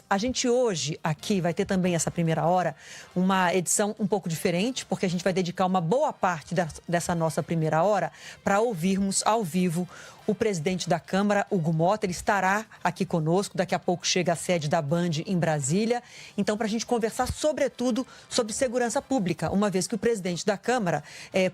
A gente hoje aqui vai ter também essa primeira hora uma edição um pouco diferente, porque a gente vai dedicar uma boa parte dessa nossa primeira hora para ouvirmos ao vivo o presidente da Câmara, Hugo Motta. Ele estará aqui conosco, daqui a pouco chega à sede da Band em Brasília. Então, para a gente conversar sobretudo sobre segurança pública, uma vez que o presidente da Câmara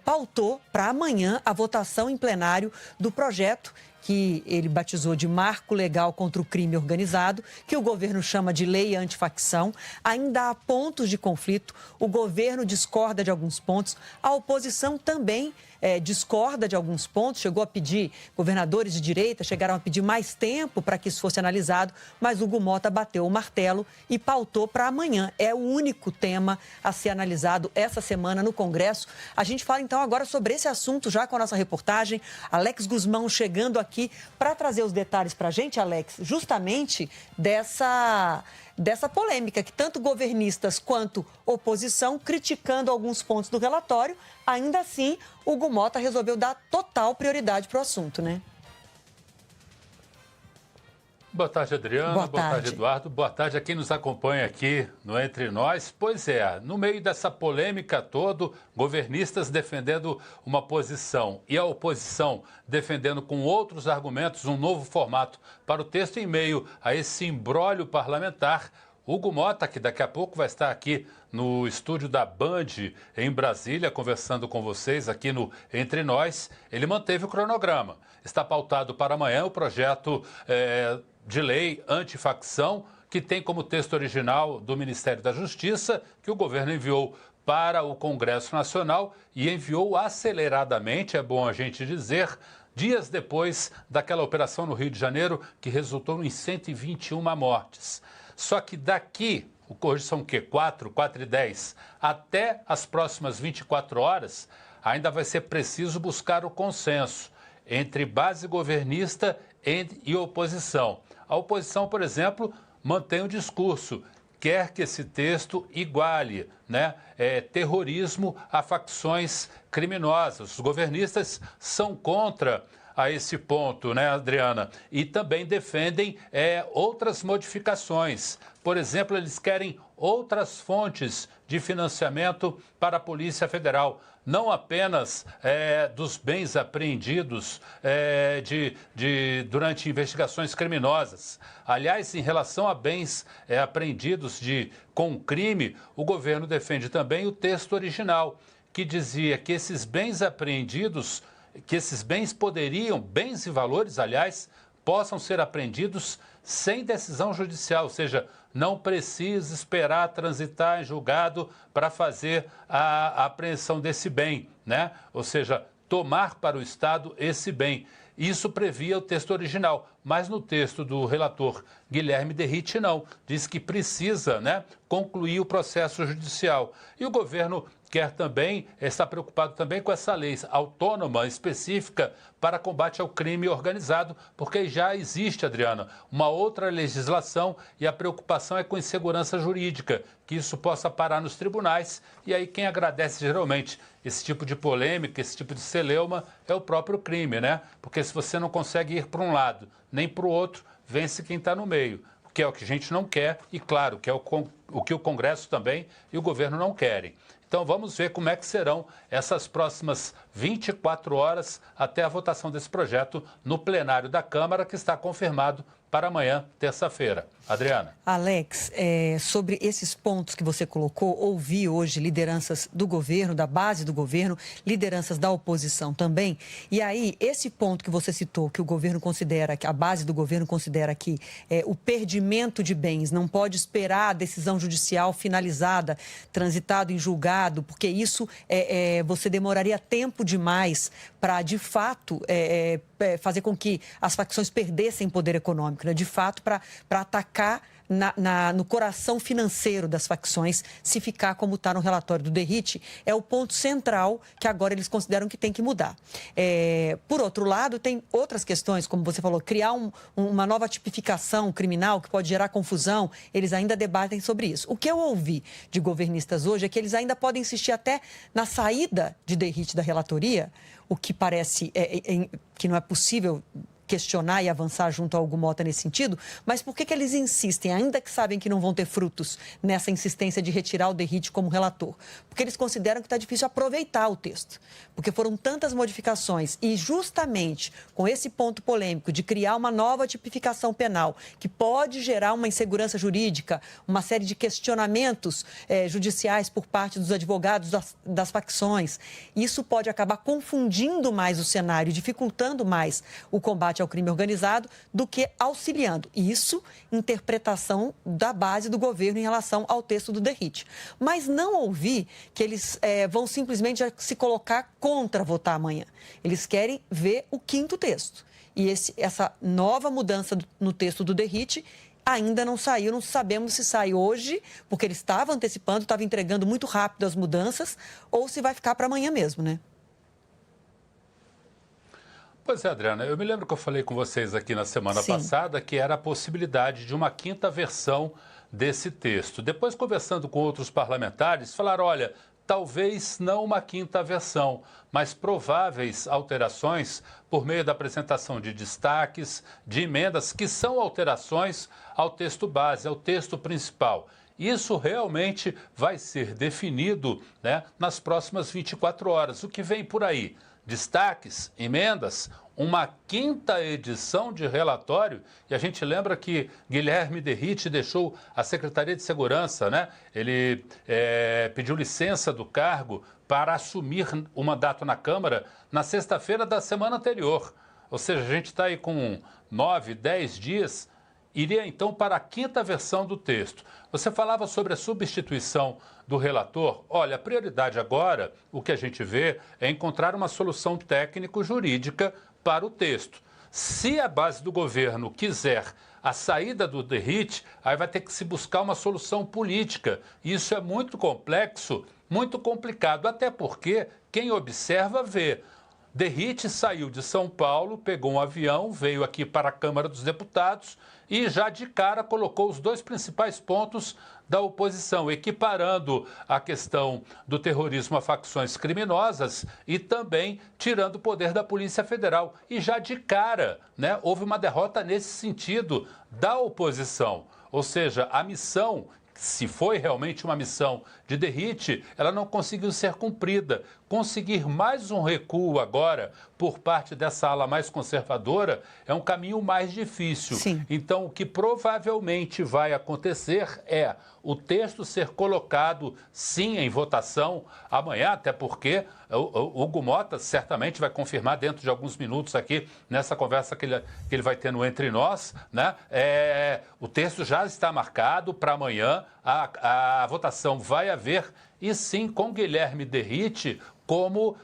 pautou para amanhã a votação em plenário do projeto que ele batizou de Marco Legal contra o Crime Organizado, que o governo chama de Lei Antifacção. Ainda há pontos de conflito, o governo discorda de alguns pontos, a oposição também discorda de alguns pontos, chegou a pedir, governadores de direita chegaram a pedir mais tempo para que isso fosse analisado, mas Hugo Motta bateu o martelo e pautou para amanhã. É o único tema a ser analisado essa semana no Congresso. A gente fala então agora sobre esse assunto já com a nossa reportagem. Alex Guzmão chegando aqui para trazer os detalhes para a gente, Alex, justamente dessa polêmica que tanto governistas quanto oposição criticando alguns pontos do relatório. Ainda assim, Hugo Motta resolveu dar total prioridade para o assunto, né? Boa tarde, Adriana. Boa tarde, Eduardo. Boa tarde a quem nos acompanha aqui no Entre Nós. Pois é, no meio dessa polêmica toda, governistas defendendo uma posição e a oposição defendendo com outros argumentos um novo formato para o texto em meio a esse imbróglio parlamentar. Hugo Motta, que daqui a pouco vai estar aqui no estúdio da Band em Brasília, conversando com vocês aqui no Entre Nós, ele manteve o cronograma. Está pautado para amanhã o projeto de lei antifacção, que tem como texto original do Ministério da Justiça, que o governo enviou para o Congresso Nacional e enviou aceleradamente, é bom a gente dizer, dias depois daquela operação no Rio de Janeiro, que resultou em 121 mortes. Só que daqui, hoje são o quê? 4h10, até as próximas 24 horas, ainda vai ser preciso buscar o consenso entre base governista e oposição. A oposição, por exemplo, mantém o discurso, quer que esse texto iguale terrorismo a facções criminosas. Os governistas são contra a esse ponto, né, Adriana? E também defendem outras modificações. Por exemplo, eles querem outras fontes de financiamento para a Polícia Federal, não apenas dos bens apreendidos durante investigações criminosas. Aliás, em relação a bens apreendidos com crime, o governo defende também o texto original, que dizia que esses bens apreendidos, que esses bens bens e valores, aliás, possam ser apreendidos sem decisão judicial, ou seja, não precisa esperar transitar em julgado para fazer a apreensão desse bem, né? Ou seja, tomar para o Estado esse bem. Isso previa o texto original, mas no texto do relator Guilherme Derrite não. Diz que precisa, concluir o processo judicial. E o governo está preocupado também com essa lei autônoma específica para combate ao crime organizado, porque já existe, Adriana, uma outra legislação e a preocupação é com insegurança jurídica, que isso possa parar nos tribunais. E aí quem agradece geralmente esse tipo de polêmica, esse tipo de celeuma, é o próprio crime, né? Porque se você não consegue ir para um lado nem para o outro, vence quem está no meio, que é o que a gente não quer e, claro, que é o que o Congresso também e o governo não querem. Então, vamos ver como é que serão essas próximas 24 horas até a votação desse projeto no plenário da Câmara, que está confirmado para amanhã, terça-feira. Adriana. Alex, sobre esses pontos que você colocou, ouvi hoje lideranças do governo, da base do governo, lideranças da oposição também. E aí, esse ponto que você citou, que o governo considera, que a base do governo considera que o perdimento de bens não pode esperar a decisão judicial finalizada, transitado em julgado, porque isso você demoraria tempo demais para, de fato, fazer com que as facções perdessem poder econômico, né? De fato, para atacar no coração financeiro das facções, se ficar como está no relatório do Derrite, é o ponto central que agora eles consideram que tem que mudar. Por outro lado, tem outras questões, como você falou, criar uma nova tipificação criminal que pode gerar confusão, eles ainda debatem sobre isso. O que eu ouvi de governistas hoje é que eles ainda podem insistir até na saída de Derrite da relatoria, o que parece que não é possível questionar e avançar junto ao Hugo Mota nesse sentido, mas por que eles insistem, ainda que sabem que não vão ter frutos nessa insistência de retirar o Derrite como relator? Porque eles consideram que está difícil aproveitar o texto, porque foram tantas modificações e justamente com esse ponto polêmico de criar uma nova tipificação penal que pode gerar uma insegurança jurídica, uma série de questionamentos judiciais por parte dos advogados das facções. Isso pode acabar confundindo mais o cenário, dificultando mais o combate ao crime organizado do que auxiliando. Isso, interpretação da base do governo em relação ao texto do Derrite. Mas não ouvi que eles vão simplesmente se colocar contra votar amanhã. Eles querem ver o quinto texto. E essa nova mudança no texto do Derrite ainda não saiu, não sabemos se sai hoje, porque ele estava antecipando, estava entregando muito rápido as mudanças, ou se vai ficar para amanhã mesmo, né? Pois é, Adriana, eu me lembro que eu falei com vocês aqui na semana passada que era a possibilidade de uma quinta versão desse texto. Depois, conversando com outros parlamentares, falaram, olha, talvez não uma quinta versão, mas prováveis alterações por meio da apresentação de destaques, de emendas, que são alterações ao texto base, ao texto principal. Isso realmente vai ser definido, né, nas próximas 24 horas. O que vem por aí? Destaques, emendas, uma quinta edição de relatório, e a gente lembra que Guilherme Derrite deixou a Secretaria de Segurança, né? Ele pediu licença do cargo para assumir o mandato na Câmara na sexta-feira da semana anterior. Ou seja, a gente está aí com 9, 10 dias, iria então para a quinta versão do texto. Você falava sobre a substituição do relator. Olha, a prioridade agora, o que a gente vê, é encontrar uma solução técnico-jurídica para o texto. Se a base do governo quiser a saída do Derrite, aí vai ter que se buscar uma solução política. Isso é muito complexo, muito complicado, até porque quem observa vê. Derrite saiu de São Paulo, pegou um avião, veio aqui para a Câmara dos Deputados e já de cara colocou os dois principais pontos da oposição, equiparando a questão do terrorismo a facções criminosas e também tirando o poder da Polícia Federal. E já de cara, né, houve uma derrota nesse sentido da oposição. Ou seja, a missão, se foi realmente uma missão de Derrite, ela não conseguiu ser cumprida. Conseguir mais um recuo agora por parte dessa ala mais conservadora é um caminho mais difícil. Sim. Então, o que provavelmente vai acontecer é o texto ser colocado, sim, em votação amanhã, até porque o Hugo Mota certamente vai confirmar dentro de alguns minutos aqui, nessa conversa que ele vai ter no Entre Nós, né? O texto já está marcado para amanhã, a votação vai haver, e sim, com Guilherme Derrite como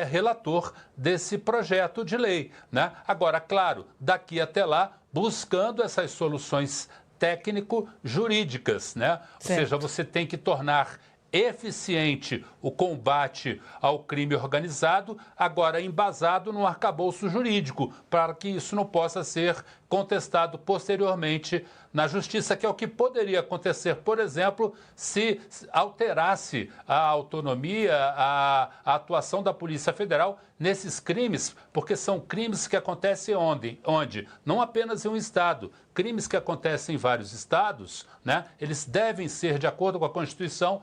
relator desse projeto de lei, né? Agora, claro, daqui até lá, buscando essas soluções técnico-jurídicas, né? Ou seja, você tem que tornar eficiente o combate ao crime organizado, agora embasado num arcabouço jurídico, para que isso não possa ser contestado posteriormente na Justiça, que é o que poderia acontecer, por exemplo, se alterasse a autonomia, a atuação da Polícia Federal nesses crimes, porque são crimes que acontecem onde? Não apenas em um estado, crimes que acontecem em vários estados, né? Eles devem ser, de acordo com a Constituição,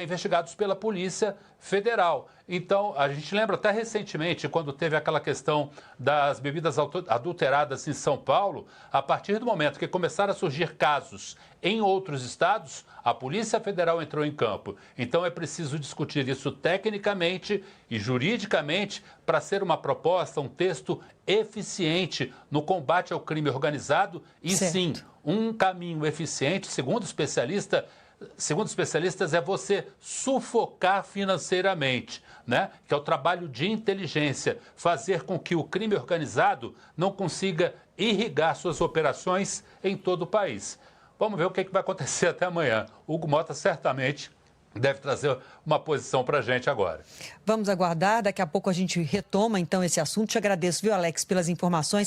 investigados pela Polícia Federal. Então, a gente lembra até recentemente, quando teve aquela questão das bebidas adulteradas em São Paulo, a partir do momento que começaram a surgir casos em outros estados, a Polícia Federal entrou em campo. Então, é preciso discutir isso tecnicamente e juridicamente para ser uma proposta, um texto eficiente no combate ao crime organizado e, sim, um caminho eficiente, segundo especialistas, é você sufocar financeiramente, né? Que é o trabalho de inteligência, fazer com que o crime organizado não consiga irrigar suas operações em todo o país. Vamos ver o que vai acontecer até amanhã. Hugo Mota certamente deve trazer uma posição para a gente agora. Vamos aguardar, daqui a pouco a gente retoma então esse assunto. Te agradeço, viu, Alex, pelas informações.